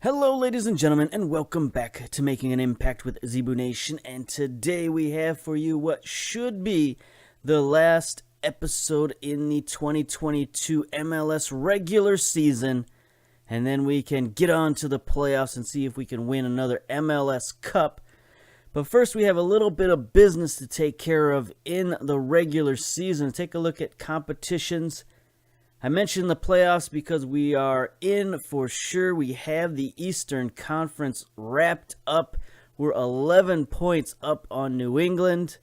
Hello ladies and gentlemen, and welcome back to Making an Impact with Zebu Nation. And today we have for you what should be the last episode in the 2022 MLS regular season. And then we can get on to the playoffs and see if we can win another MLS Cup. But first we have a little bit of business to take care of in the regular season. Take a look at competitions. I mentioned the playoffs because we are in for sure. We have the Eastern Conference wrapped up. We're 11 points up on New England.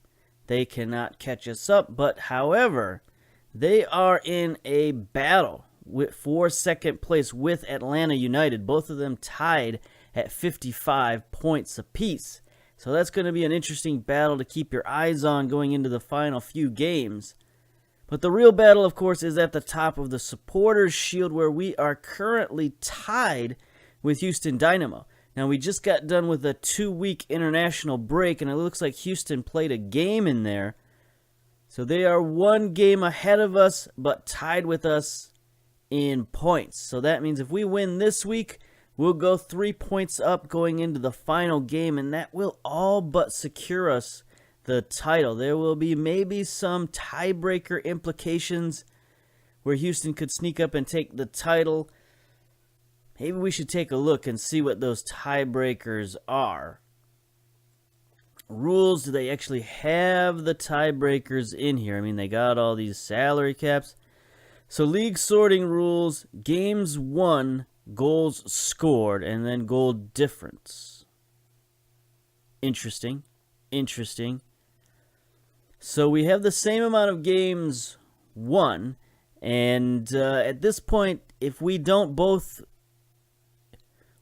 They cannot catch us up, but however, they are in a battle for second place with Atlanta United. Both of them tied at 55 points apiece. So that's going to be an interesting battle to keep your eyes on going into the final few games. But the real battle, of course, is at the top of the Supporters' Shield, where we are currently tied with Houston Dynamo. Now, we just got done with a 2-week international break, and it looks like Houston played a game in there. So they are one game ahead of us, but tied with us in points. So that means if we win this week, we'll go 3 points up going into the final game, and that will all but secure us the title. There will be maybe some tiebreaker implications where Houston could sneak up and take the title. Maybe we should take a look and see what those tiebreakers are. Rules, do they actually have the tiebreakers in here? I mean, they got all these salary caps. So league sorting rules, games won, goals scored, and then goal difference. Interesting. So we have the same amount of games won, and at this point, if we don't both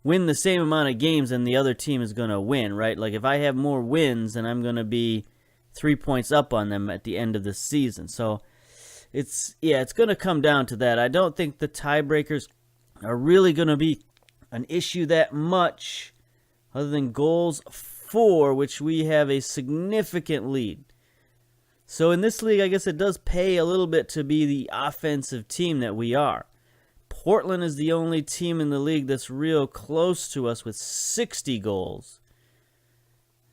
win the same amount of games, then the other team is going to win, right? Like if I have more wins, then I'm going to be 3 points up on them at the end of the season. So it's going to come down to that. I don't think the tiebreakers are really going to be an issue that much, other than goals for, which we have a significant lead. So in this league, I guess it does pay a little bit to be the offensive team that we are. Portland is the only team in the league that's real close to us with 60 goals.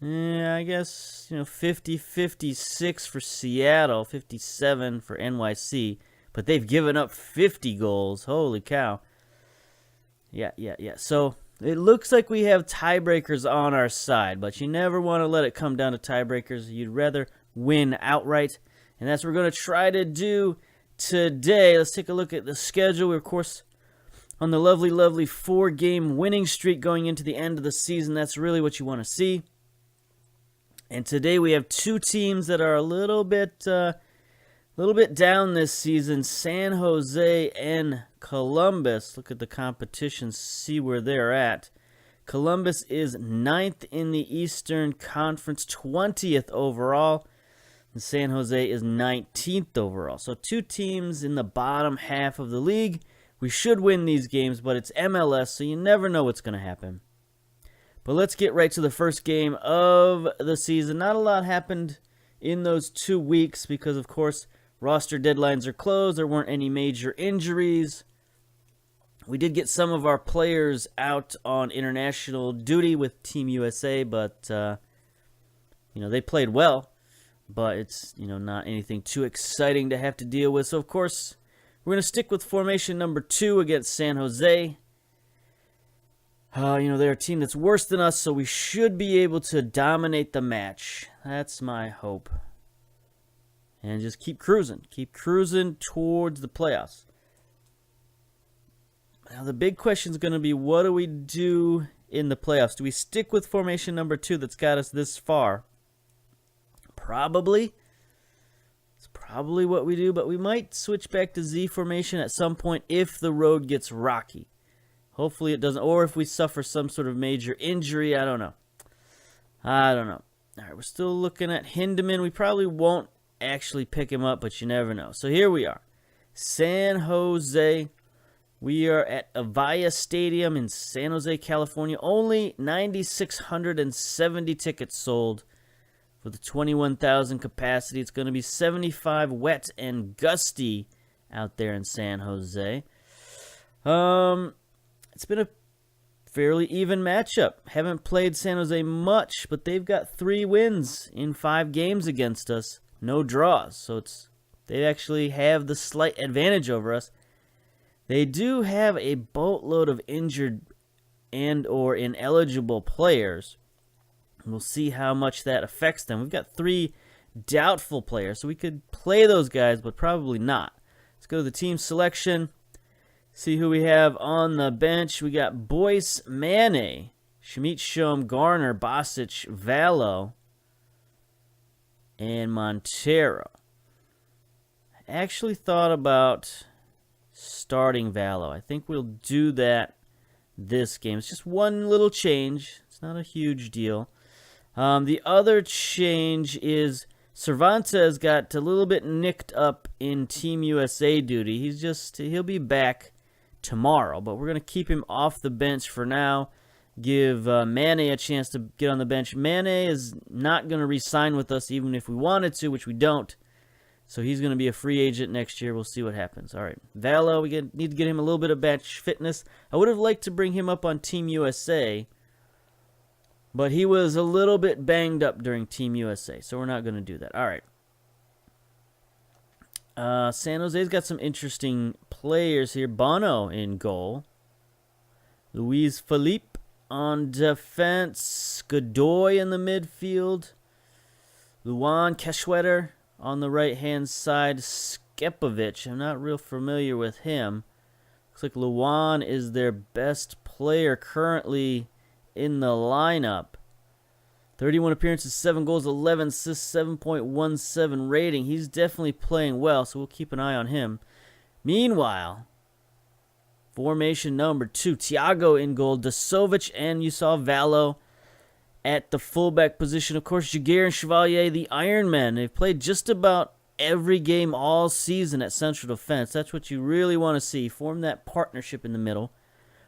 I guess, 50, 56 for Seattle, 57 for NYC. But they've given up 50 goals. Holy cow. Yeah. So it looks like we have tiebreakers on our side, but you never want to let it come down to tiebreakers. You'd rather win outright, and that's what we're going to try to do today. Let's take a look at the schedule. We're, of course, on the lovely 4-game winning streak going into the end of the season. That's really what you want to see. And today we have two teams that are a little bit down this season, San Jose and Columbus. Look at the competition, see where they're at. Columbus is 9th in the Eastern Conference, 20th overall. And San Jose is 19th overall. So two teams in the bottom half of the league. We should win these games, but it's MLS, so you never know what's going to happen. But let's get right to the first game of the season. Not a lot happened in those 2 weeks because, of course, roster deadlines are closed. There weren't any major injuries. We did get some of our players out on international duty with Team USA, but, they played well. But it's, not anything too exciting to have to deal with. So, of course, we're going to stick with formation number 2 against San Jose. They're a team that's worse than us, so we should be able to dominate the match. That's my hope. And just keep cruising. Keep cruising towards the playoffs. Now, the big question is going to be, what do we do in the playoffs? Do we stick with formation number 2 that's got us this far? Probably. It's probably what we do, but we might switch back to Z formation at some point if the road gets rocky. Hopefully it doesn't, or if we suffer some sort of major injury. I don't know. All right, we're still looking at Hindeman. We probably won't actually pick him up, but you never know. So here we are. San Jose. We are at Avaya Stadium in San Jose, California. Only 9,670 tickets sold for the 21,000 capacity. It's going to be 75 wet and gusty out there in San Jose. It's been a fairly even matchup. Haven't played San Jose much, but they've got 3 wins in 5 games against us. No draws, so they actually have the slight advantage over us. They do have a boatload of injured and or ineligible players. We'll see how much that affects them. We've got 3 doubtful players, so we could play those guys, but probably not. Let's go to the team selection. See who we have on the bench. We got Boyce, Mane, Schmidt, Shom, Garner, Bosic, Valo, and Montreal. I actually thought about starting Valo. I think we'll do that this game. It's just one little change. It's not a huge deal. The other change is Cervantes got a little bit nicked up in Team USA duty. He'll be back tomorrow, but we're going to keep him off the bench for now. Give Mane a chance to get on the bench. Mane is not going to re-sign with us even if we wanted to, which we don't. So he's going to be a free agent next year. We'll see what happens. All right, Valo, need to get him a little bit of bench fitness. I would have liked to bring him up on Team USA, but he was a little bit banged up during Team USA, so we're not going to do that. All right. San Jose's got some interesting players here. Bono in goal. Luis Felipe on defense. Godoy in the midfield. Luan Keschweder on the right-hand side. Skepovic, I'm not real familiar with him. Looks like Luan is their best player currently in the lineup. 31 appearances, 7 goals, 11 assists, 7.17 rating. He's definitely playing well, so we'll keep an eye on him. Meanwhile, formation number 2, Thiago in goal, Dasovic, and you saw Valo at the fullback position. Of course, Jaguar and Chevalier, the Iron Men. They've played just about every game all season at Central Defense. That's what you really want to see. Form that partnership in the middle.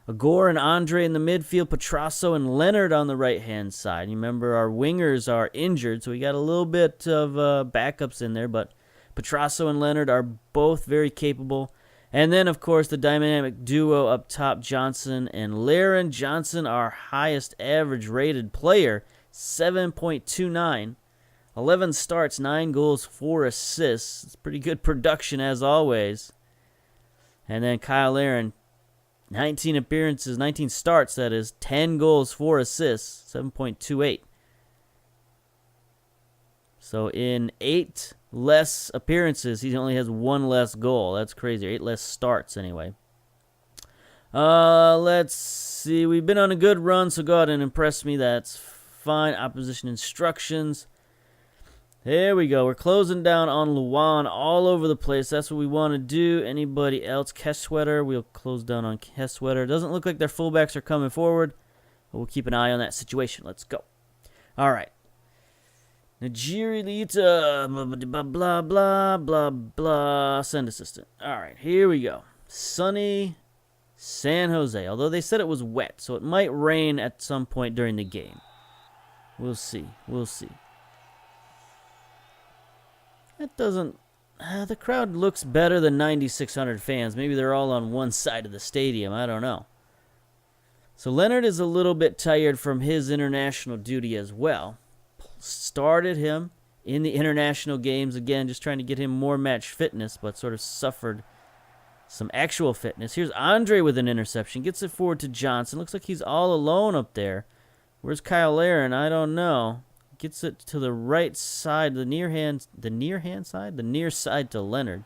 Agor and Andre in the midfield, Petrasso and Leonard on the right-hand side. You remember our wingers are injured, so we got a little bit of backups in there, but Petrasso and Leonard are both very capable. And then, of course, the dynamic duo up top, Johnson and Laren. Johnson, our highest average-rated player, 7.29. 11 starts, 9 goals, 4 assists. It's pretty good production, as always. And then Kyle Laren, 19 appearances, 19 starts, that is, 10 goals, 4 assists, 7.28. So in 8 less appearances, he only has 1 less goal. That's crazy. 8 less starts, anyway. Let's see. We've been on a good run, so go ahead and impress me. That's fine. Opposition instructions. There we go. We're closing down on Luan all over the place. That's what we want to do. Anybody else? Keschweder. We'll close down on Keschweder. Doesn't look like their fullbacks are coming forward, but we'll keep an eye on that situation. Let's go. All right. Nigeria, blah, blah, blah, blah, blah. Send assistant. All right. Here we go. Sunny San Jose. Although they said it was wet, so it might rain at some point during the game. We'll see. We'll see. That doesn't... the crowd looks better than 9,600 fans. Maybe they're all on one side of the stadium. I don't know. So Leonard is a little bit tired from his international duty as well. Started him in the international games. Again, just trying to get him more match fitness, but sort of suffered some actual fitness. Here's Andre with an interception. Gets it forward to Johnson. Looks like he's all alone up there. Where's Kyle Laren? I don't know. Gets it to the right side, the near side to Leonard.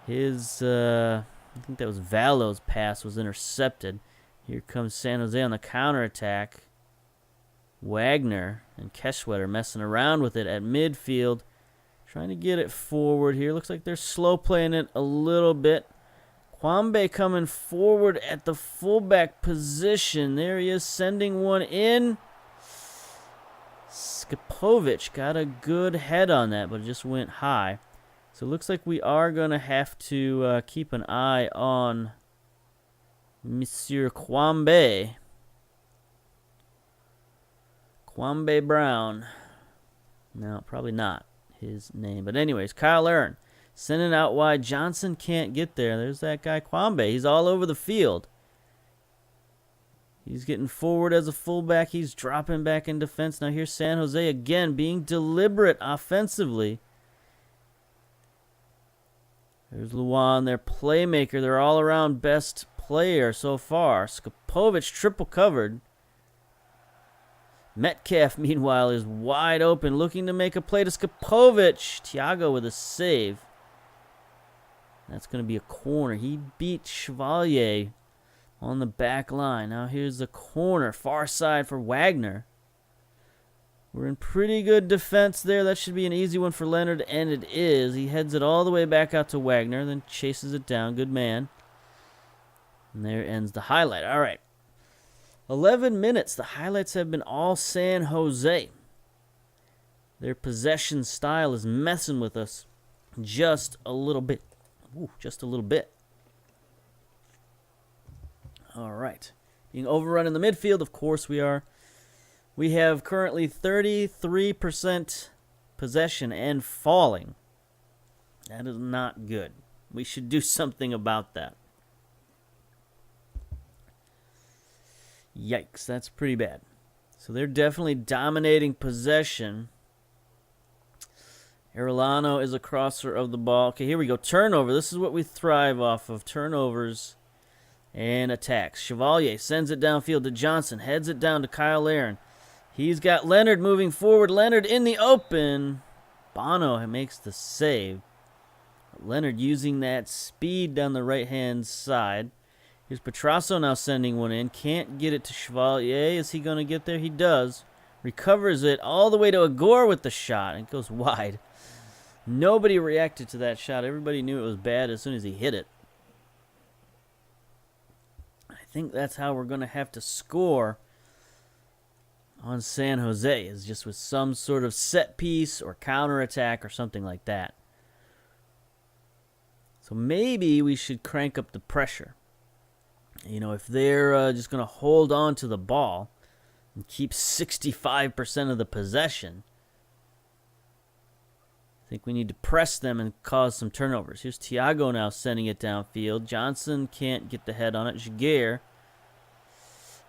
His, I think that was Valo's pass was intercepted. Here comes San Jose on the counterattack. Wagner and Keschweder messing around with it at midfield. Trying to get it forward here. Looks like they're slow playing it a little bit. Kwambe coming forward at the fullback position. There he is, sending one in. Skepovic got a good head on that, but it just went high. So it looks like we are going to have to keep an eye on Monsieur Kwambe. Kwambe Brown. No, probably not his name. But anyways, Kyle Laren sending out wide. Johnson can't get there. There's that guy Kwambe. He's all over the field. He's getting forward as a fullback. He's dropping back in defense. Now here's San Jose again being deliberate offensively. There's Luan, their playmaker, their all-around best player so far. Skopovic triple covered. Metcalf, meanwhile, is wide open, looking to make a play to Skopovic. Thiago with a save. That's going to be a corner. He beat Chevalier on the back line. Now here's the corner, far side for Wagner. We're in pretty good defense there. That should be an easy one for Leonard, and it is. He heads it all the way back out to Wagner, then chases it down. Good man. And there ends the highlight. All right. 11 minutes. The highlights have been all San Jose. Their possession style is messing with us just a little bit. Ooh, just a little bit. All right. Being overrun in the midfield, of course we are. We have currently 33% possession and falling. That is not good. We should do something about that. Yikes, that's pretty bad. So they're definitely dominating possession. Arellano is a crosser of the ball. Okay, here we go. Turnover. This is what we thrive off of. Turnovers and attacks. Chevalier sends it downfield to Johnson. Heads it down to Kyle Aaron. He's got Leonard moving forward. Leonard in the open. Bono makes the save. Leonard using that speed down the right-hand side. Here's Petrasso now sending one in. Can't get it to Chevalier. Is he going to get there? He does. Recovers it all the way to Agor with the shot. It goes wide. Nobody reacted to that shot. Everybody knew it was bad as soon as he hit it. I think that's how we're going to have to score on San Jose, is just with some sort of set piece or counterattack or something like that. So maybe we should crank up the pressure. You know, if they're just going to hold on to the ball and keep 65% of the possession, I think we need to press them and cause some turnovers. Here's Thiago now sending it downfield. Johnson can't get the head on it. Jaguar.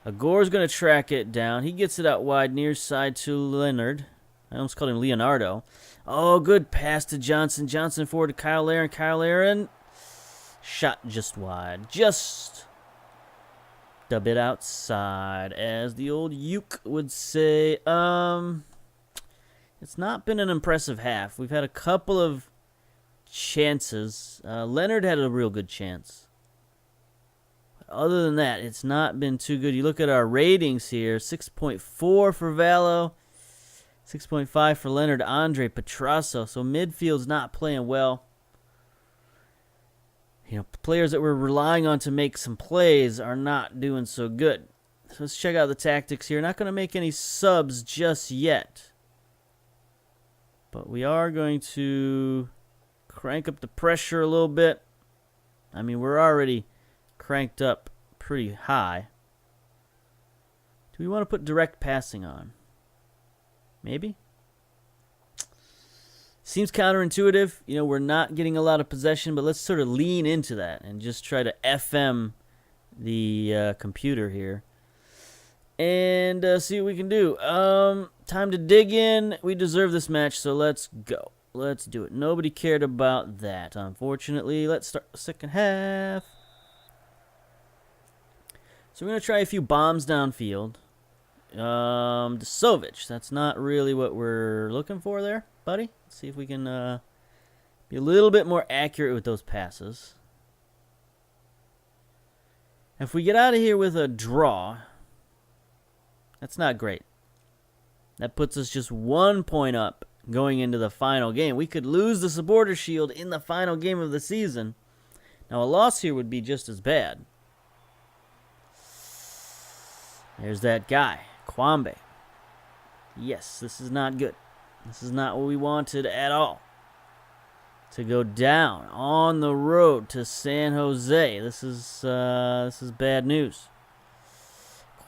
Agor's going to track it down. He gets it out wide, near side to Leonard. I almost called him Leonardo. Oh, good pass to Johnson. Johnson forward to Kyle Aaron. Kyle Aaron. Shot just wide. Just a bit outside, as the old Uke would say. It's not been an impressive half. We've had a couple of chances. Leonard had a real good chance. Other than that, it's not been too good. You look at our ratings here, 6.4 for Valo, 6.5 for Leonard, Andre, Petrasso. So midfield's not playing well. You know, players that we're relying on to make some plays are not doing so good. So let's check out the tactics here. Not going to make any subs just yet. But we are going to crank up the pressure a little bit. I mean, we're already cranked up pretty high. Do we want to put direct passing on? Maybe? Seems counterintuitive. You know, we're not getting a lot of possession, but let's sort of lean into that and just try to FM the computer here. And see what we can do. Time to dig in. We deserve this match, so let's go. Let's do it. Nobody cared about that, unfortunately. Let's start the second half. So we're going to try a few bombs downfield. Desovic. That's not really what we're looking for there, buddy. Let's see if we can be a little bit more accurate with those passes. If we get out of here with a draw, that's not great. That puts us just 1 point up going into the final game. We could lose the Supporter Shield in the final game of the season. Now, a loss here would be just as bad. There's that guy, Kwambe. Yes, this is not good. This is not what we wanted at all. To go down on the road to San Jose. This is bad news.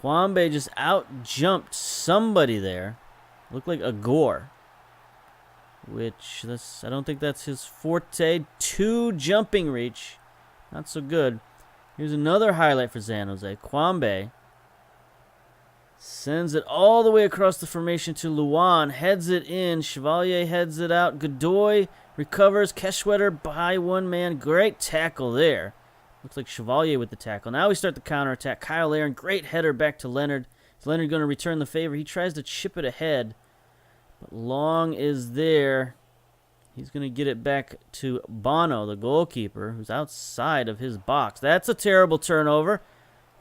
Kwambe just out-jumped somebody there. Looked like Agor. Which, I don't think that's his forte. 2 jumping reach. Not so good. Here's another highlight for San Jose. Kwambe Sends it all the way across the formation to Luan. Heads it in. Chevalier heads it out. Godoy recovers. Keschwetter by one man. Great tackle there. Looks like Chevalier with the tackle. Now we start the counterattack. Kyle Aaron, great header back to Leonard. Is Leonard going to return the favor? He tries to chip it ahead. But Long is there. He's going to get it back to Bono, the goalkeeper, who's outside of his box. That's a terrible turnover.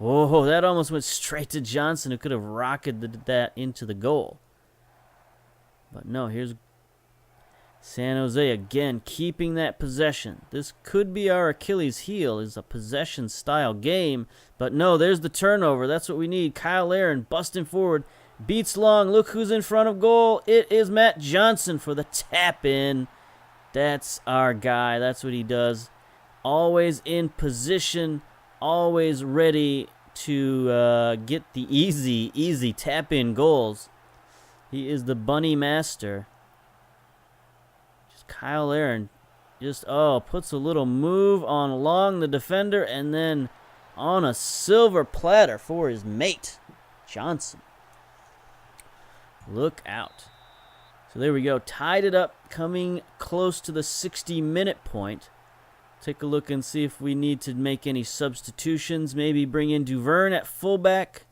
Oh, that almost went straight to Johnson, who could have rocketed that into the goal. But no, here's San Jose again, keeping that possession. This could be our Achilles heel, is a possession-style game. But no, there's the turnover. That's what we need. Kyle Aaron busting forward. Beats Long. Look who's in front of goal. It is Matt Johnson for the tap-in. That's our guy. That's what he does. Always in position. Always ready to get the easy tap-in goals. He is the bunny master. Just Kyle Aaron just, puts a little move on Long, the defender, and then on a silver platter for his mate, Johnson. Look out. So there we go. Tied it up, coming close to the 60-minute point. Take a look and see if we need to make any substitutions. Maybe bring in Duverne at fullback.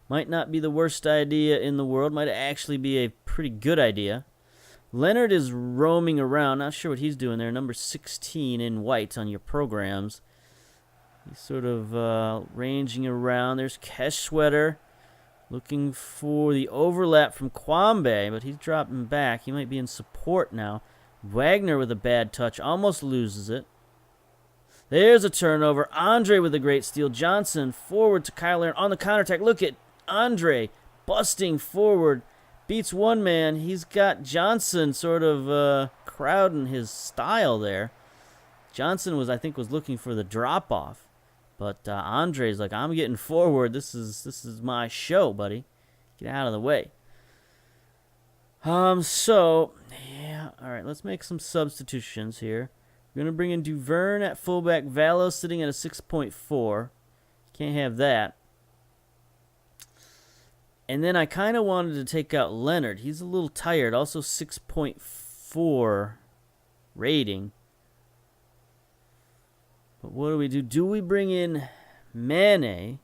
Might not be the worst idea in the world. Might actually be a pretty good idea. Leonard is roaming around. Not sure what he's doing there. Number 16 in white on your programs. He's sort of ranging around. There's Keschwetter looking for the overlap from Kwambe, but he's dropping back. He might be in support now. Wagner with a bad touch. Almost loses it. There's a turnover. Andre with a great steal. Johnson forward to Kyle Aaron on the counterattack. Look at Andre busting forward. Beats one man. He's got Johnson sort of crowding his style there. Johnson was looking for the drop-off. But Andre's like, I'm getting forward. This is my show, buddy. Get out of the way. So, yeah. All right, let's make some substitutions here. We're going to bring in Duverne at fullback. Vallow sitting at a 6.4. Can't have that. And then I kind of wanted to take out Leonard. He's a little tired. Also 6.4 rating. But what do we do? Do we bring in Mane,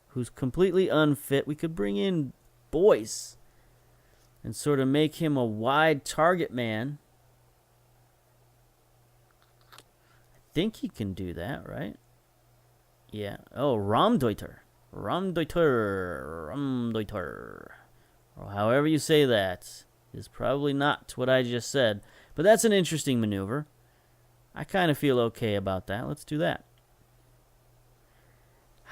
who's completely unfit? We could bring in Boyce and sort of make him a wide target man. I think he can do that, right? Yeah. Oh, Raumdeuter. Or however you say that is probably not what I just said. But that's an interesting maneuver. I kind of feel okay about that. Let's do that.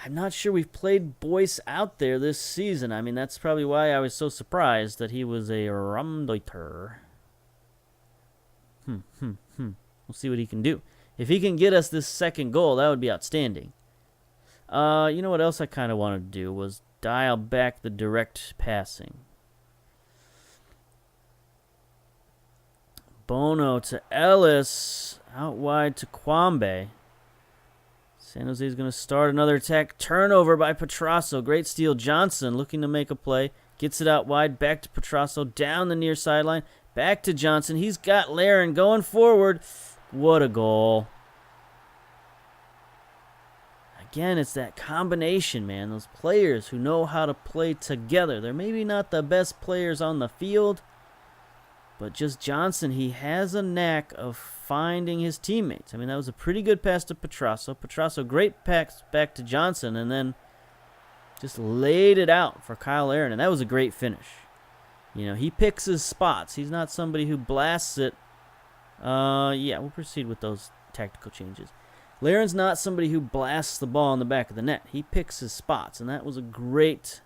I'm not sure we've played Boyce out there this season. I mean, that's probably why I was so surprised that he was a Raumdeuter. We'll see what he can do. If he can get us this second goal, that would be outstanding. You know what else I kind of wanted to do was dial back the direct passing. Bono to Ellis. Out wide to Kwambe. San Jose is going to start another attack. Turnover by Petrasso. Great steal. Johnson looking to make a play. Gets it out wide. Back to Petrasso. Down the near sideline. Back to Johnson. He's got Laren going forward. What a goal. Again, it's that combination, man. Those players who know how to play together. They're maybe not the best players on the field, but just Johnson, he has a knack of finding his teammates. I mean, that was a pretty good pass to Petrasso. Petrasso, great pass back to Johnson, and then just laid it out for Kyle Aaron, and that was a great finish. You know, he picks his spots. He's not somebody who blasts it. Yeah, we'll proceed with those tactical changes. Laren's not somebody who blasts the ball in the back of the net. He picks his spots, and that was a great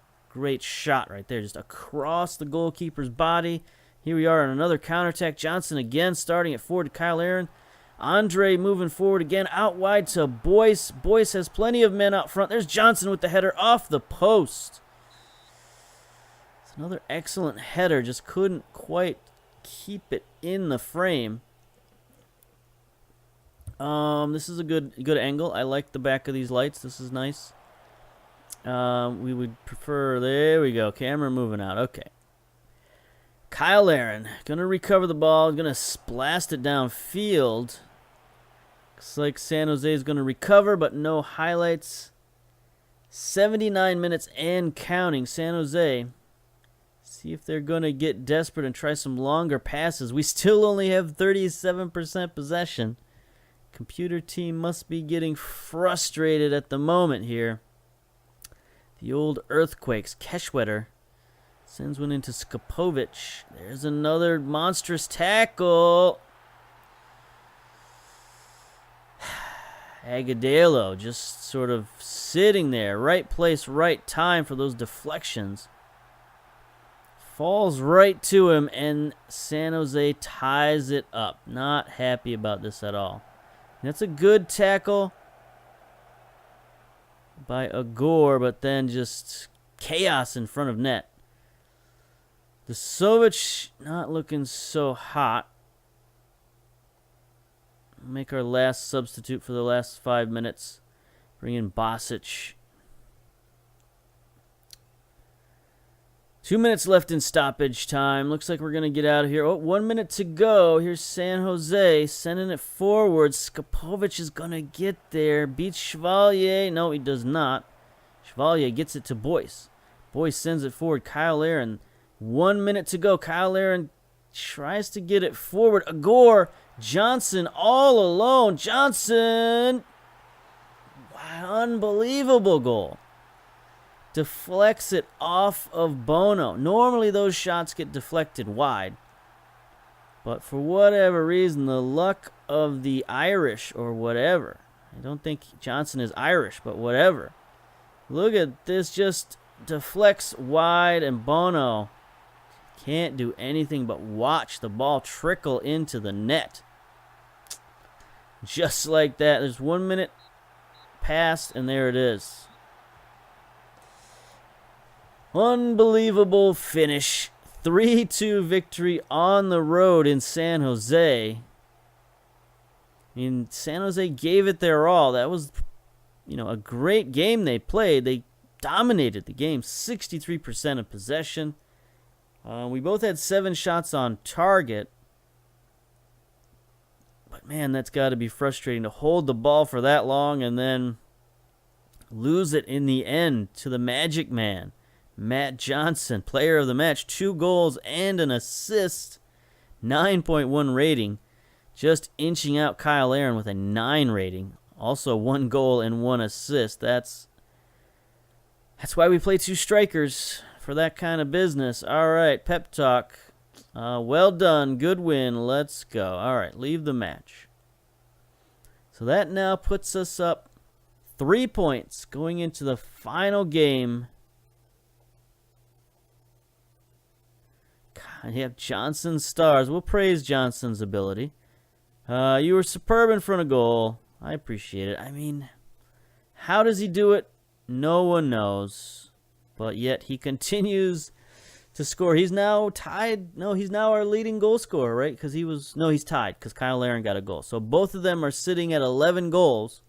shot right there, just across the goalkeeper's body. Here we are on another counterattack. Johnson again starting at forward to Kyle Aaron. Andre moving forward again, out wide to Boyce. Boyce has plenty of men out front. There's Johnson with the header off the post. It's another excellent header, just couldn't quite keep it in the frame. This is a good angle. I like the back of these lights. This is nice. We would prefer, there we go, camera moving out, okay. Kyle Aaron, gonna recover the ball, gonna blast it downfield. Looks like San Jose is gonna recover, but no highlights. 79 minutes and counting. San Jose, see if they're gonna get desperate and try some longer passes. We still only have 37% possession. Computer team must be getting frustrated at the moment here. The old earthquakes. Keshwetter sends one into Skopovic. There's another monstrous tackle. Agudelo just sort of sitting there. Right place, right time for those deflections. Falls right to him, and San Jose ties it up. Not happy about this at all. That's a good tackle by Agor, but then just chaos in front of net. Desovic not looking so hot. Make our last substitute for the last 5 minutes. Bring in Bosic. 2 minutes left in stoppage time. Looks like we're going to get out of here. Oh, 1 minute to go. Here's San Jose sending it forward. Skopovic is going to get there. Beats Chevalier. No, he does not. Chevalier gets it to Boyce. Boyce sends it forward. Kyle Aaron. 1 minute to go. Kyle Aaron tries to get it forward. Agor. Johnson all alone. Johnson. Wow, unbelievable goal. Deflects it off of Bono. Normally those shots get deflected wide. But for whatever reason, the luck of the Irish or whatever. I don't think Johnson is Irish, but whatever. Look at this, just deflects wide, and Bono can't do anything but watch the ball trickle into the net. Just like that. There's 1 minute passed, and there it is. Unbelievable finish. 3-2 victory on the road in San Jose. I mean, San Jose gave it their all. That was, a great game they played. They dominated the game. 63% of possession. We both had 7 shots on target. But, man, that's got to be frustrating to hold the ball for that long and then lose it in the end to the Magic Man. Matt Johnson, player of the match, 2 goals and an assist, 9.1 rating, just inching out Kyle Aaron with a 9 rating. Also 1 goal and 1 assist. That's why we play 2 strikers, for that kind of business. All right, pep talk. Well done, good win, let's go. All right, leave the match. So that now puts us up 3 points going into the final game. You have Johnson's stars. We'll praise Johnson's ability. You were superb in front of goal. I appreciate it. I mean, how does he do it? No one knows. But yet he continues to score. He's now tied. No, he's now our leading goal scorer, right? Because he's tied because Kyle Aaron got a goal. So both of them are sitting at 11 goals.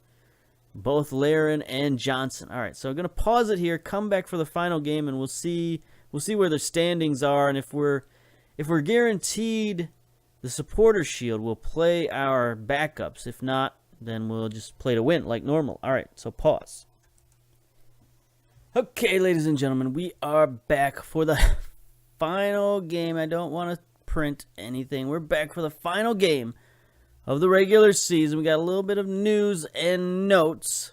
Both Laren and Johnson. All right, so I'm going to pause it here, come back for the final game, and we'll see where the standings are, and if we're guaranteed the supporter shield, we'll play our backups. If not, then we'll just play to win like normal. All right, so pause. Okay, ladies and gentlemen, we are back for the final game. I don't want to print anything. We're back for the final game of the regular season. We got a little bit of news and notes.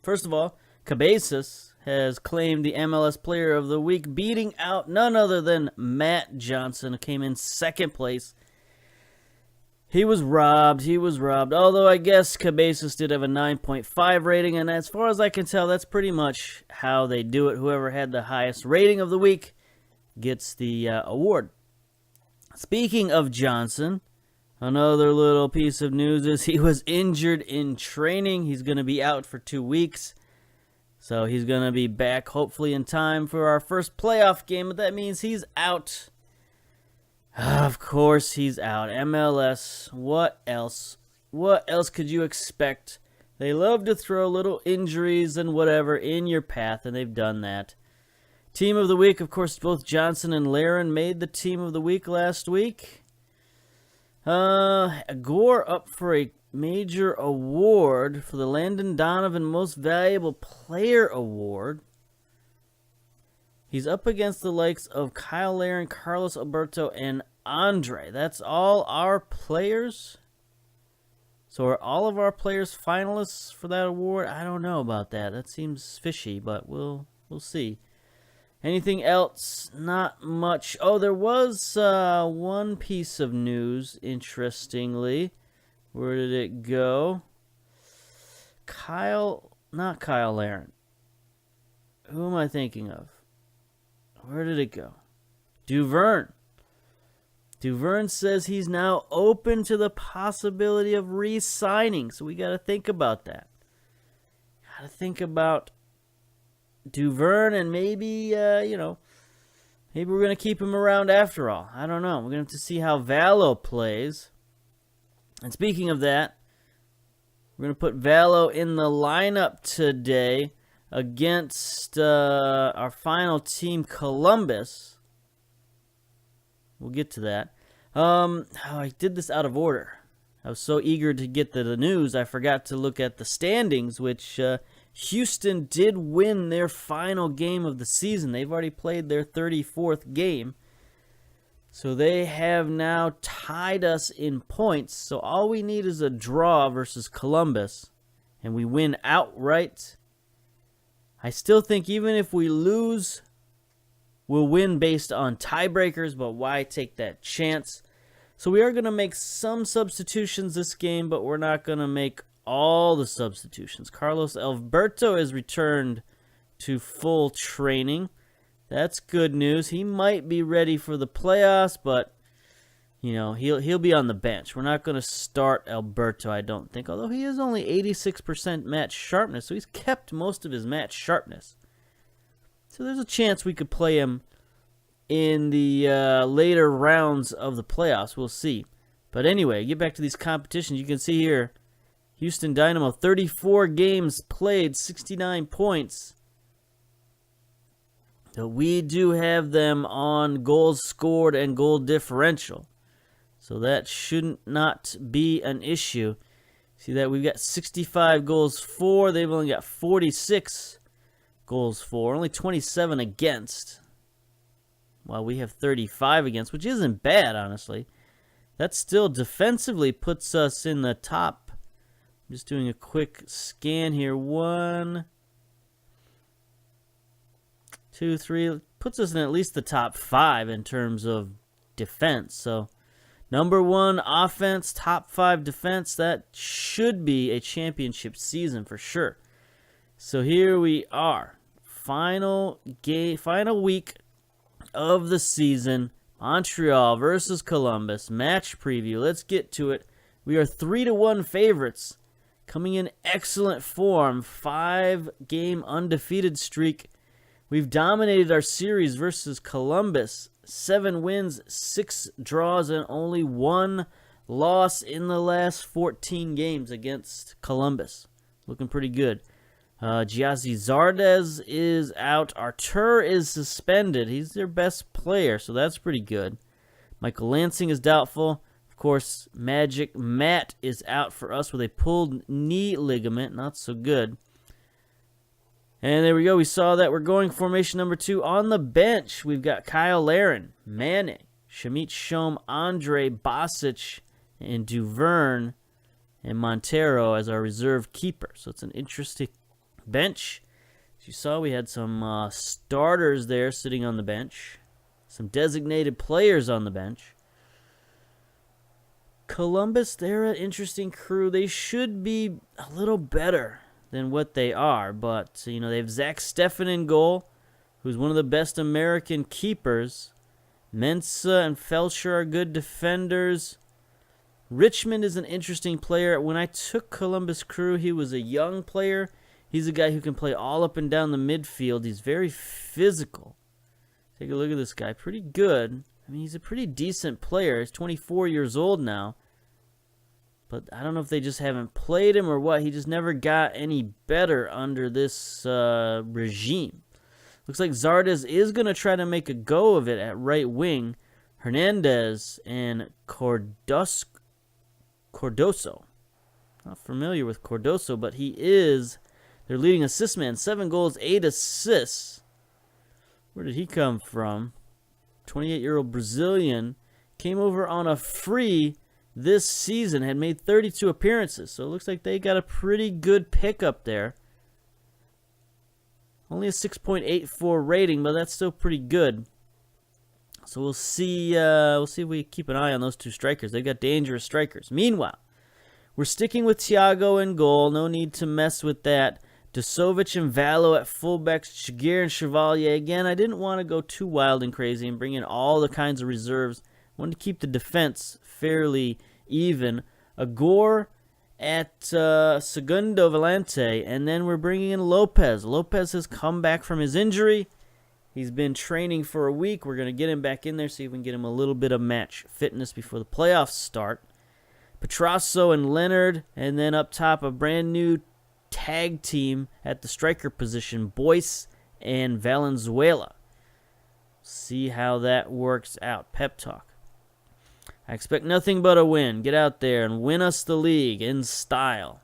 First of all, Cabezas has claimed the MLS Player of the Week, beating out none other than Matt Johnson, who came in second place. He was robbed. Although I guess Cabezas did have a 9.5 rating, and as far as I can tell, that's pretty much how they do it. Whoever had the highest rating of the week gets the award. Speaking of Johnson, another little piece of news is he was injured in training. He's going to be out for 2 weeks. So he's going to be back hopefully in time for our first playoff game, but that means he's out. Of course he's out. MLS, what else? What else could you expect They love to throw little injuries and whatever in your path, and they've done that. Team of the week, of course, both Johnson and Laren made the team of the week last week. Gore up for a major award for the Landon Donovan Most Valuable Player Award. He's up against the likes of Kyle Laren, Carlos Alberto, and Andre. That's all our players. So are all of our players finalists for that award? I don't know about that. That seems fishy, but we'll see. Anything else? Not much. Oh, there was one piece of news, interestingly. Where did it go? Not Kyle Laren. Who am I thinking of? Where did it go? Duvern. Duvern says he's now open to the possibility of re-signing. So we got to think about that. Got to think about Duvern, and maybe, maybe we're going to keep him around after all. I don't know. We're going to have to see how Valo plays. And speaking of that, we're going to put Valo in the lineup today against our final team, Columbus. We'll get to that. I did this out of order. I was so eager to get to the news, I forgot to look at the standings, which Houston did win their final game of the season. They've already played their 34th game. So they have now tied us in points. So all we need is a draw versus Columbus, and we win outright. I still think even if we lose, we'll win based on tiebreakers, but why take that chance? So we are going to make some substitutions this game, but we're not going to make all the substitutions. Carlos Alberto is returned to full training. That's good news. He might be ready for the playoffs, but he'll be on the bench. We're not going to start Alberto, I don't think, although he is only 86% match sharpness, so he's kept most of his match sharpness. So there's a chance we could play him in the later rounds of the playoffs. We'll see. But anyway, get back to these competitions. You can see here, Houston Dynamo, 34 games played, 69 points. So we do have them on goals scored and goal differential. So that shouldn't not be an issue. See that we've got 65 goals for. They've only got 46 goals for. Only 27 against. While we have 35 against, which isn't bad, honestly. That still defensively puts us in the top. I'm just doing a quick scan here. 1, 2, 3. Puts us in at least the top 5 in terms of defense. So, number 1 offense, top 5 defense. That should be a championship season for sure. So here we are. Final week of the season. Montreal versus Columbus. Match preview. Let's get to it. We are 3-1 favorites. Coming in excellent form. 5-game undefeated streak. We've dominated our series versus Columbus. 7 wins, 6 draws, and only 1 loss in the last 14 games against Columbus. Looking pretty good. Giazzi Zardes is out. Artur is suspended. He's their best player, so that's pretty good. Michael Lansing is doubtful. Of course, Magic Matt is out for us with a pulled knee ligament. Not so good. And there we go. We saw that. We're going formation number 2. On the bench, we've got Kyle Laren, Mane, Shamit Shom, Andre, Bosic, and Duvern, and Montero as our reserve keeper. So it's an interesting bench. As you saw, we had some starters there sitting on the bench. Some designated players on the bench. Columbus, they're an interesting crew. They should be a little better than what they are, but they have Zach Steffen in goal, who's one of the best American keepers. Mensah and Felcher are good defenders. Richmond is an interesting player. When I took Columbus Crew, he was a young player. He's a guy who can play all up and down the midfield. He's very physical. Take a look at this guy. Pretty good. I mean, he's a pretty decent player. He's 24 years old now. But I don't know if they just haven't played him or what. He just never got any better under this regime. Looks like Zardes is going to try to make a go of it at right wing. Hernandez and Cardoso. Not familiar with Cardoso, but he is their leading assist man. 7 goals, 8 assists. Where did he come from? 28-year-old Brazilian. Came over on a free this season. Had made 32 appearances. So it looks like they got a pretty good pickup there. Only a 6.84 rating, but that's still pretty good. So we'll see. We'll see if we keep an eye on those two strikers. They've got dangerous strikers. Meanwhile, we're sticking with Thiago in goal. No need to mess with that. Dasovic and Valo at fullbacks. Chiguer and Chevalier. Again, I didn't want to go too wild and crazy and bring in all the kinds of reserves. I wanted to keep the defense fairly even. Agor at Segundo Volante. And then we're bringing in Lopez. Lopez has come back from his injury. He's been training for a week. We're going to get him back in there, see if we can get him a little bit of match fitness before the playoffs start. Petrasso and Leonard, and then up top a brand new tag team at the striker position, Boyce and Valenzuela. See how that works out. Pep talk. I expect nothing but a win. Get out there and win us the league in style.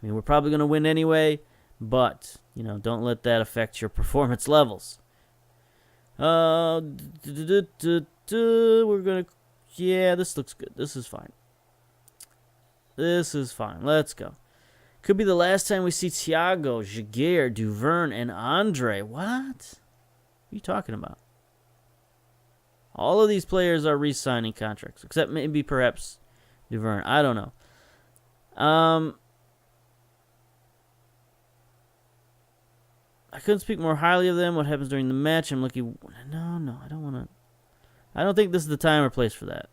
I mean, we're probably going to win anyway, but, don't let that affect your performance levels. We're going to... Yeah, this looks good. This is fine. This is fine. Let's go. Could be the last time we see Thiago, Jaguar, Duverne, and Andre. What? What are you talking about? All of these players are re-signing contracts, except maybe perhaps Duverne. I don't know. I couldn't speak more highly of them. What happens during the match? I'm looking... No, I don't want to... I don't think this is the time or place for that.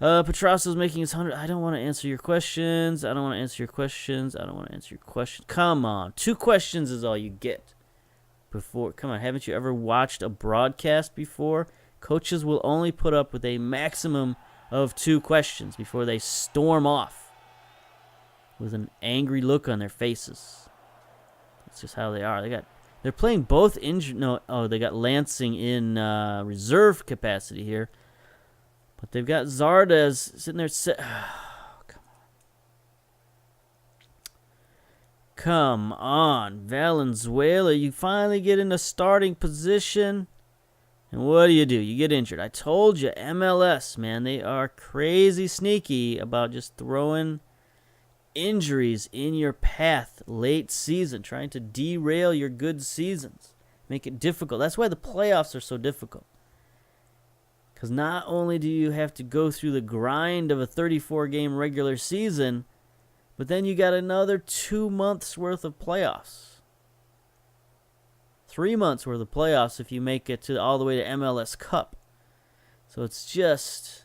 Petrasso's making his 100... I don't want to answer your questions. I don't want to answer your questions. Come on. 2 questions is all you get. Come on, haven't you ever watched a broadcast before? Coaches will only put up with a maximum of 2 questions before they storm off with an angry look on their faces. That's just how they are. They're playing both injured. No, they got Lansing in reserve capacity here, but they've got Zardes sitting there. Come on, Valenzuela. You finally get in a starting position, and what do? You get injured. I told you, MLS, man, they are crazy sneaky about just throwing injuries in your path late season, trying to derail your good seasons, make it difficult. That's why the playoffs are so difficult, because not only do you have to go through the grind of a 34-game regular season, but then you got another 2 months worth of playoffs, 3 months worth of playoffs if you make it to all the way to MLS Cup. So it's just...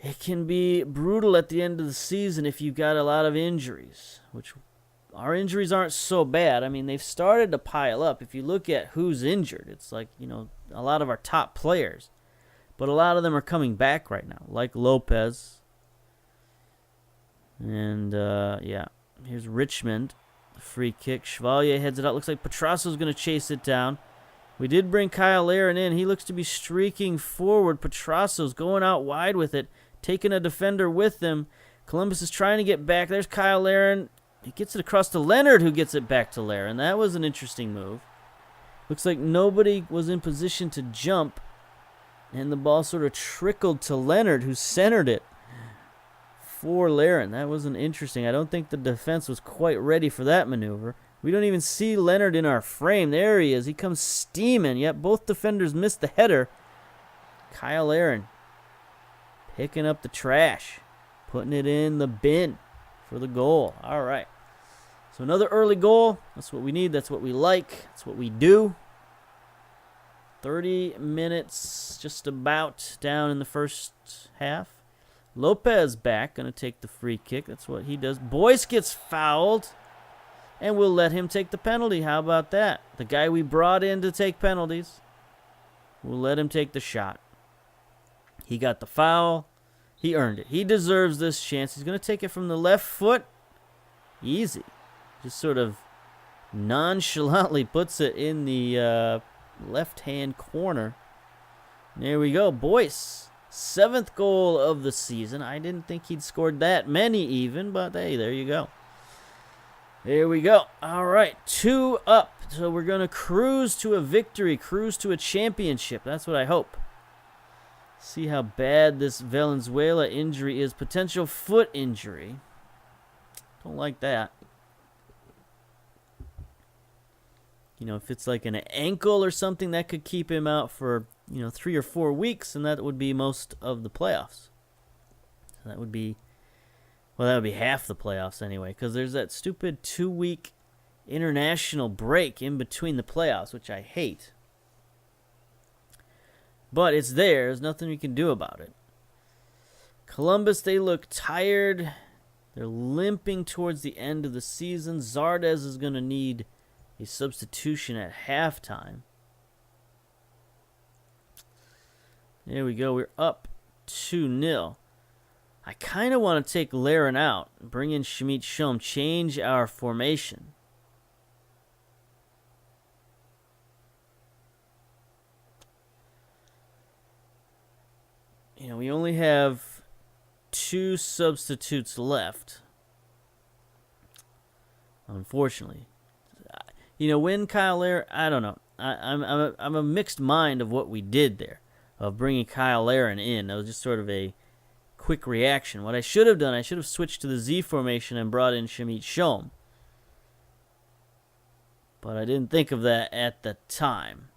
It can be brutal at the end of the season if you've got a lot of injuries, which our injuries aren't so bad. I mean, they've started to pile up. If you look at who's injured, it's like, a lot of our top players. But a lot of them are coming back right now, like Lopez. And, here's Richmond. The free kick. Chevalier heads it out. Looks like Petrasso's going to chase it down. We did bring Kyle Larin in. He looks to be streaking forward. Petrasso's going out wide with it, taking a defender with him. Columbus is trying to get back. There's Kyle Larin. He gets it across to Leonard, who gets it back to Larin. That was an interesting move. Looks like nobody was in position to jump, and the ball sort of trickled to Leonard, who centered it for Larin. That was an interesting. I don't think the defense was quite ready for that maneuver. We don't even see Leonard in our frame. There he is. He comes steaming. Yep, both defenders missed the header. Kyle Larin picking up the trash, putting it in the bin for the goal. All right. So another early goal. That's what we need. That's what we like. That's what we do. 30 minutes just about down in the first half. Lopez back. Going to take the free kick. That's what he does. Boyce gets fouled. And we'll let him take the penalty. How about that? The guy we brought in to take penalties. We'll let him take the shot. He got the foul. He earned it. He deserves this chance. He's going to take it from the left foot. Easy. Just sort of nonchalantly puts it in the left-hand corner. There we go. Boyce, 7th goal of the season. I didn't think he'd scored that many even, but hey, there you go. There we go. All right, 2 up. So we're going to cruise to a victory, cruise to a championship. That's what I hope. See how bad this Valenzuela injury is. Potential foot injury. Don't like that. You know, if it's like an ankle or something, that could keep him out for, 3 or 4 weeks, and that would be most of the playoffs. So that would be, that would be half the playoffs anyway, because there's that stupid 2-week international break in between the playoffs, which I hate. But it's there. There's nothing we can do about it. Columbus, they look tired. They're limping towards the end of the season. Zardes is going to need a substitution at halftime. There we go. We're up 2-0. I kind of want to take Laren out, bring in Schmidt Schom, change our formation. We only have 2 substitutes left. Unfortunately. When Kyle Laren, I don't know. I'm a mixed mind of what we did there, of bringing Kyle Laren in. That was just sort of a quick reaction. What I should have done, I should have switched to the Z formation and brought in Schmidt Schom. But I didn't think of that at the time.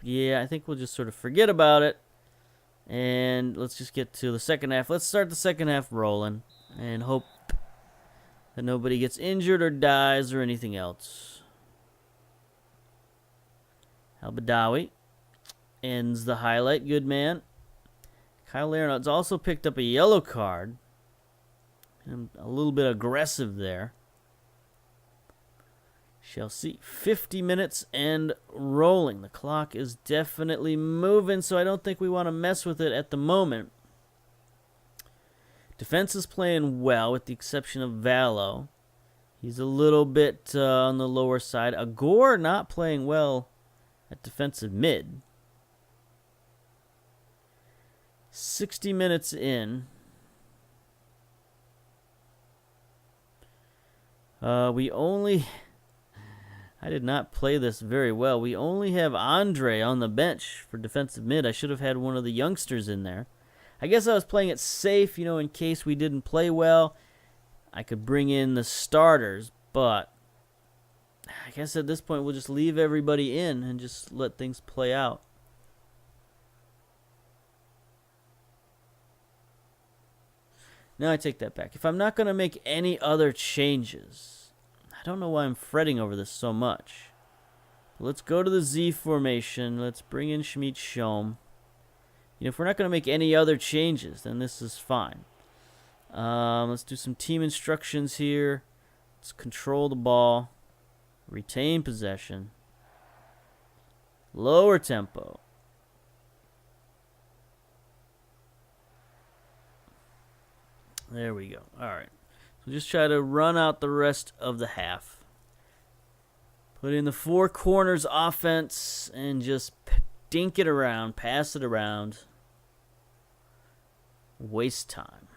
Yeah, I think we'll just sort of forget about it. And let's just get to the second half. Let's start the second half rolling and hope that nobody gets injured or dies or anything else. Al-Badawi ends the highlight. Good man. Kyle Laren has also picked up a yellow card. A little bit aggressive there. Shall see. 50 minutes and rolling. The clock is definitely moving, so I don't think we want to mess with it at the moment. Defense is playing well, with the exception of Valo. He's a little bit on the lower side. Agor not playing well at defensive mid. 60 minutes in. I did not play this very well. We only have Andre on the bench for defensive mid. I should have had one of the youngsters in there. I guess I was playing it safe, in case we didn't play well. I could bring in the starters, but I guess at this point we'll just leave everybody in and just let things play out. Now I take that back. If I'm not going to make any other changes, I don't know why I'm fretting over this so much. Let's go to the Z formation. Let's bring in Schmidt Schom. If we're not going to make any other changes, then this is fine. Let's do some team instructions here. Let's control the ball. Retain possession. Lower tempo. There we go. All right. So just try to run out the rest of the half. Put in the 4 corners offense and just dink it around, pass it around. Waste time.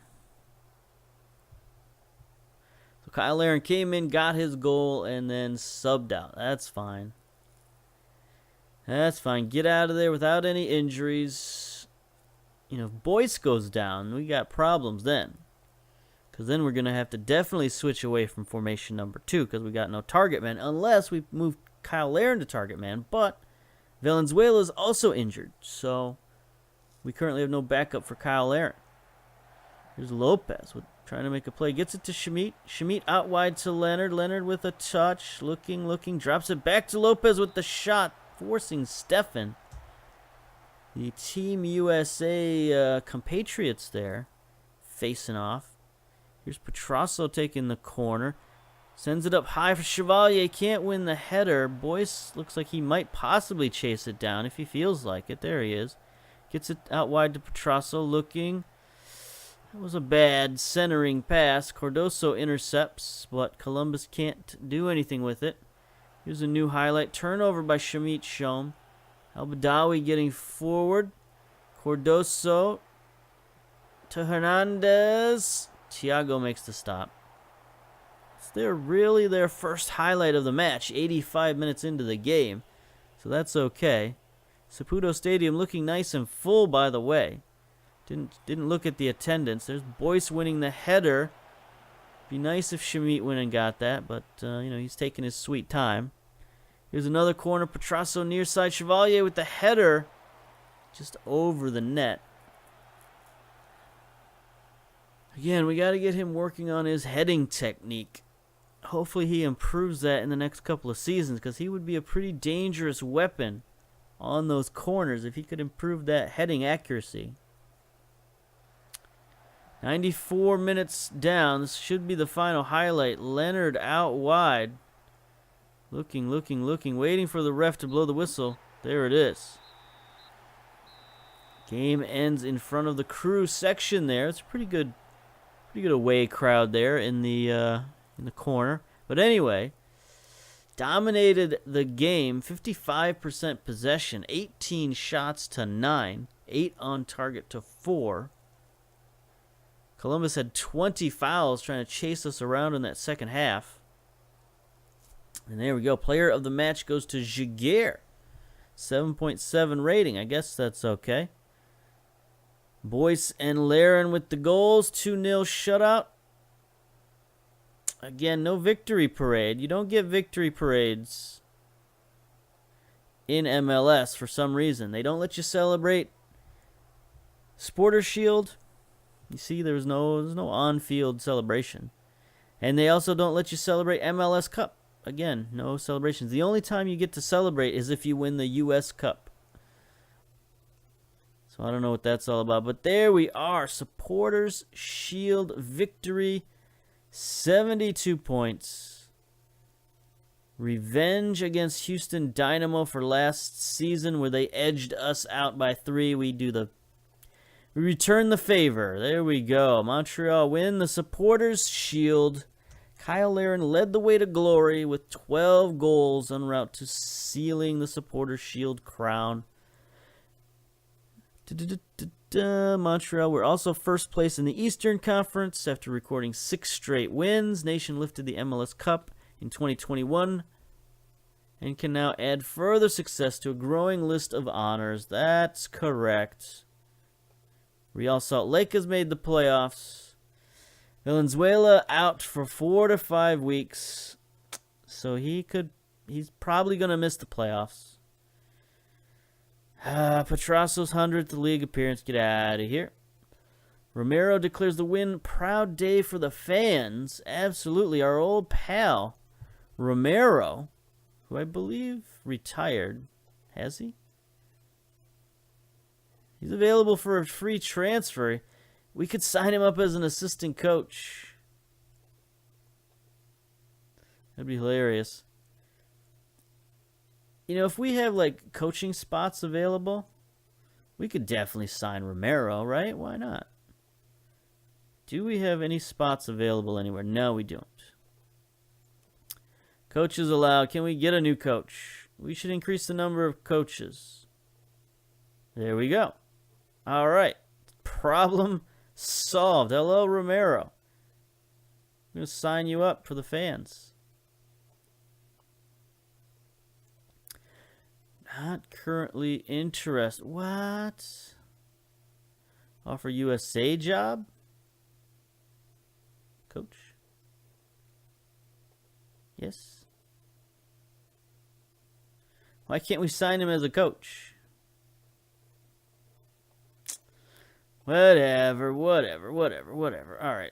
So Kyle Laren came in, got his goal, and then subbed out. That's fine. That's fine. Get out of there without any injuries. If Boyce goes down, we got problems then. Because then we're going to have to definitely switch away from formation number 2 because we got no target man unless we move Kyle Laren to target man. But Valenzuela is also injured, so we currently have no backup for Kyle Laren. Here's Lopez trying to make a play. Gets it to Schmidt. Schmidt out wide to Leonard. Leonard with a touch. Looking. Drops it back to Lopez with the shot, forcing Stefan. The Team USA compatriots there facing off. Here's Petrasso taking the corner. Sends it up high for Chevalier. Can't win the header. Boyce looks like he might possibly chase it down if he feels like it. There he is. Gets it out wide to Petrasso, looking. That was a bad centering pass. Cardoso intercepts, but Columbus can't do anything with it. Here's a new highlight. Turnover by Shamit Shom. Al-Badawi getting forward. Cardoso to Hernandez. Thiago makes the stop. It's really their first highlight of the match, 85 minutes into the game. So that's okay. Saputo Stadium looking nice and full, by the way. Didn't look at the attendance. There's Boyce winning the header. Be nice if Shamit went and got that, but he's taking his sweet time. Here's another corner. Petrasso near side. Chevalier with the header just over the net. Again, we got to get him working on his heading technique. Hopefully he improves that in the next couple of seasons, because he would be a pretty dangerous weapon on those corners if he could improve that heading accuracy. 94 minutes down. This should be the final highlight. Leonard out wide. Looking, waiting for the ref to blow the whistle. There it is. Game ends in front of the crew section there. It's a pretty good away crowd there in the corner. But anyway, dominated the game. 55% possession, 18 shots to 9, 8 on target to 4. Columbus had 20 fouls trying to chase us around in that second half. And there we go. Player of the match goes to Giguère. 7.7 rating. I guess that's okay. Boyce and Laren with the goals. 2-0 shutout. Again, no victory parade. You don't get victory parades in MLS for some reason. They don't let you celebrate Supporter Shield. You see, there's no on-field celebration. And they also don't let you celebrate MLS Cup. Again, no celebrations. The only time you get to celebrate is if you win the U.S. Cup. So I don't know what that's all about. But there we are. Supporters Shield victory. 72 points. Revenge against Houston Dynamo for last season where they edged us out by 3. We return the favor. There we go. Montreal win the Supporters Shield. Kyle Laren led the way to glory with 12 goals en route to sealing the Supporters Shield crown. Montreal were also first place in the Eastern Conference after recording 6 straight wins. Nation lifted the MLS Cup in 2021 and can now add further success to a growing list of honors. That's correct. Real Salt Lake has made the playoffs. Valenzuela out for 4 to 5 weeks. So he's probably going to miss the playoffs. Petrasso's 100th league appearance. Get out of here. Romero declares the win. Proud day for the fans. Absolutely. Our old pal, Romero, who I believe retired. Has he? He's available for a free transfer. We could sign him up as an assistant coach. That'd be hilarious. If we have like coaching spots available, we could definitely sign Romero, right? Why not? Do we have any spots available anywhere? No, we don't. Coaches allowed. Can we get a new coach? We should increase the number of coaches. There we go. All right. Problem solved. Hello, Romero. I'm going to sign you up for the fans. Not currently interested. What? Offer USA job? Coach? Yes. Why can't we sign him as a coach? Whatever. All right.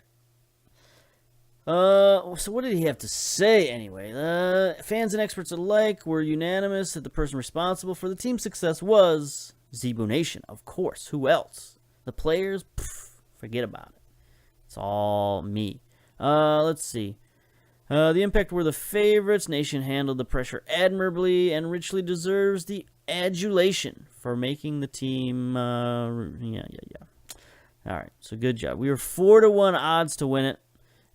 So what did he have to say anyway? Fans and experts alike were unanimous that the person responsible for the team's success was Zebu Nation, of course. Who else? The players? Forget about it. It's all me. Let's see. The Impact were the favorites. Nation handled the pressure admirably and richly deserves the adulation for making the team. Yeah. All right, so good job. We were 4-1 odds to win it,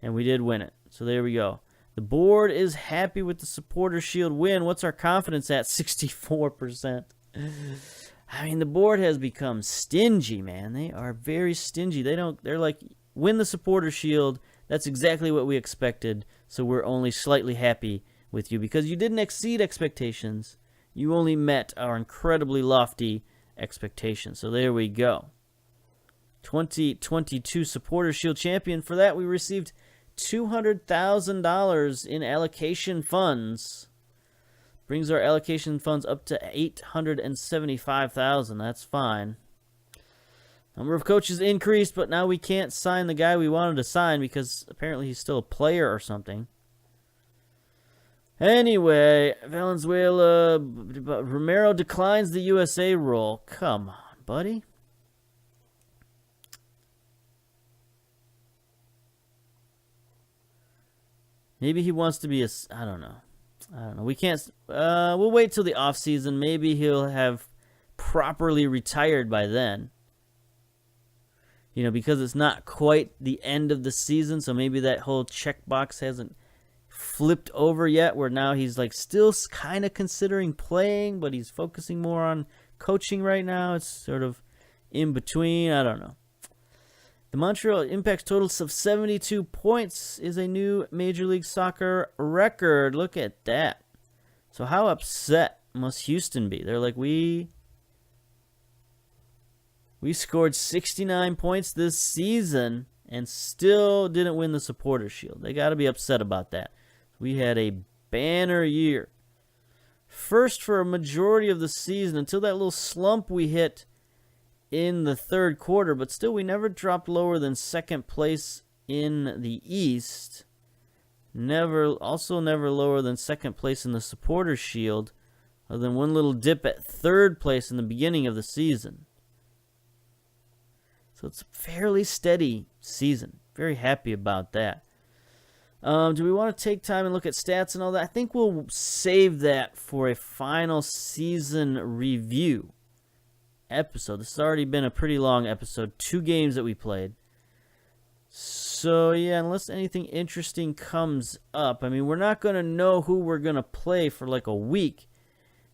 and we did win it. So there we go. The board is happy with the Supporter Shield win. What's our confidence at? 64%. I mean, the board has become stingy, man. They are very stingy. They're like, win the Supporter Shield. That's exactly what we expected. So we're only slightly happy with you because you didn't exceed expectations. You only met our incredibly lofty expectations. So there we go. 2022 Supporter Shield champion. For that, we received $200,000 in allocation funds. Brings our allocation funds up to $875,000. That's fine. Number of coaches increased, but now we can't sign the guy we wanted to sign because apparently he's still a player or something. Anyway, Valenzuela, Romero declines the USA role. Come on, buddy. Maybe he wants to be a... I don't know. We can't... we'll wait till the offseason. Maybe he'll have properly retired by then. You know, because it's not quite the end of the season, so maybe that whole checkbox hasn't flipped over yet, where now he's like still kind of considering playing, but he's focusing more on coaching right now. It's sort of in between. I don't know. The Montreal Impact's total of 72 points is a new Major League Soccer record. Look at that. So how upset must Houston be? They're like, we scored 69 points this season and still didn't win the Supporter Shield. They got to be upset about that. We had a banner year. First for a majority of the season until that little slump we hit in the third quarter, but still we never dropped lower than second place in the East. Never lower than second place in the Supporter Shield, other than one little dip at third place in the beginning of the season. So it's a fairly steady season. Very happy about that. Do we want to take time and look at stats and all that? I think we'll save that for a final season review episode. This has already been a pretty long episode. 2 games that we played. So, yeah, unless anything interesting comes up. I mean, we're not going to know who we're going to play for like a week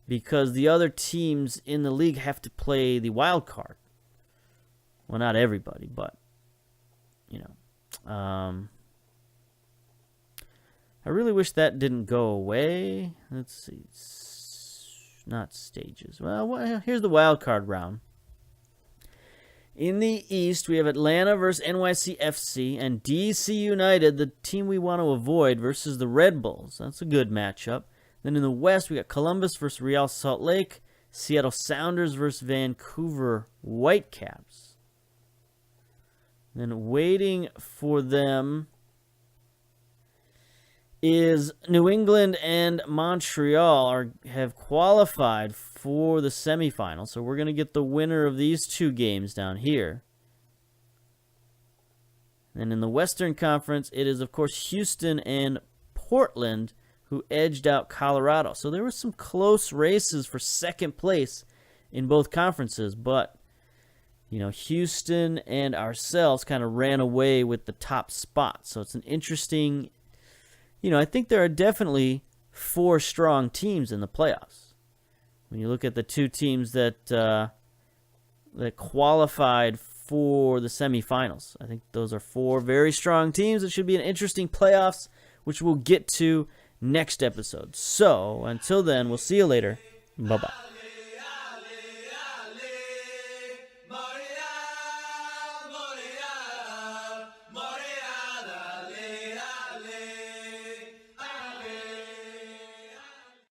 because the other teams in the league have to play the wild card. Well, not everybody, but, you know. I really wish that didn't go away. Let's see. Not stages. Well, here's the wild card round. In the East, we have Atlanta versus NYCFC and DC United, the team we want to avoid, versus the Red Bulls. That's a good matchup. Then in the West, we got Columbus versus Real Salt Lake, Seattle Sounders versus Vancouver Whitecaps. Then waiting for them is New England and Montreal have qualified for the semifinals. So we're going to get the winner of these 2 games down here. And in the Western Conference, it is, of course, Houston and Portland who edged out Colorado. So there were some close races for second place in both conferences. But, you know, Houston and ourselves kind of ran away with the top spot. So it's an interesting... You know, I think there are definitely 4 strong teams in the playoffs. When you look at the 2 teams that qualified for the semifinals, I think those are 4 very strong teams. It should be an interesting playoffs, which we'll get to next episode. So, until then, we'll see you later. Bye-bye.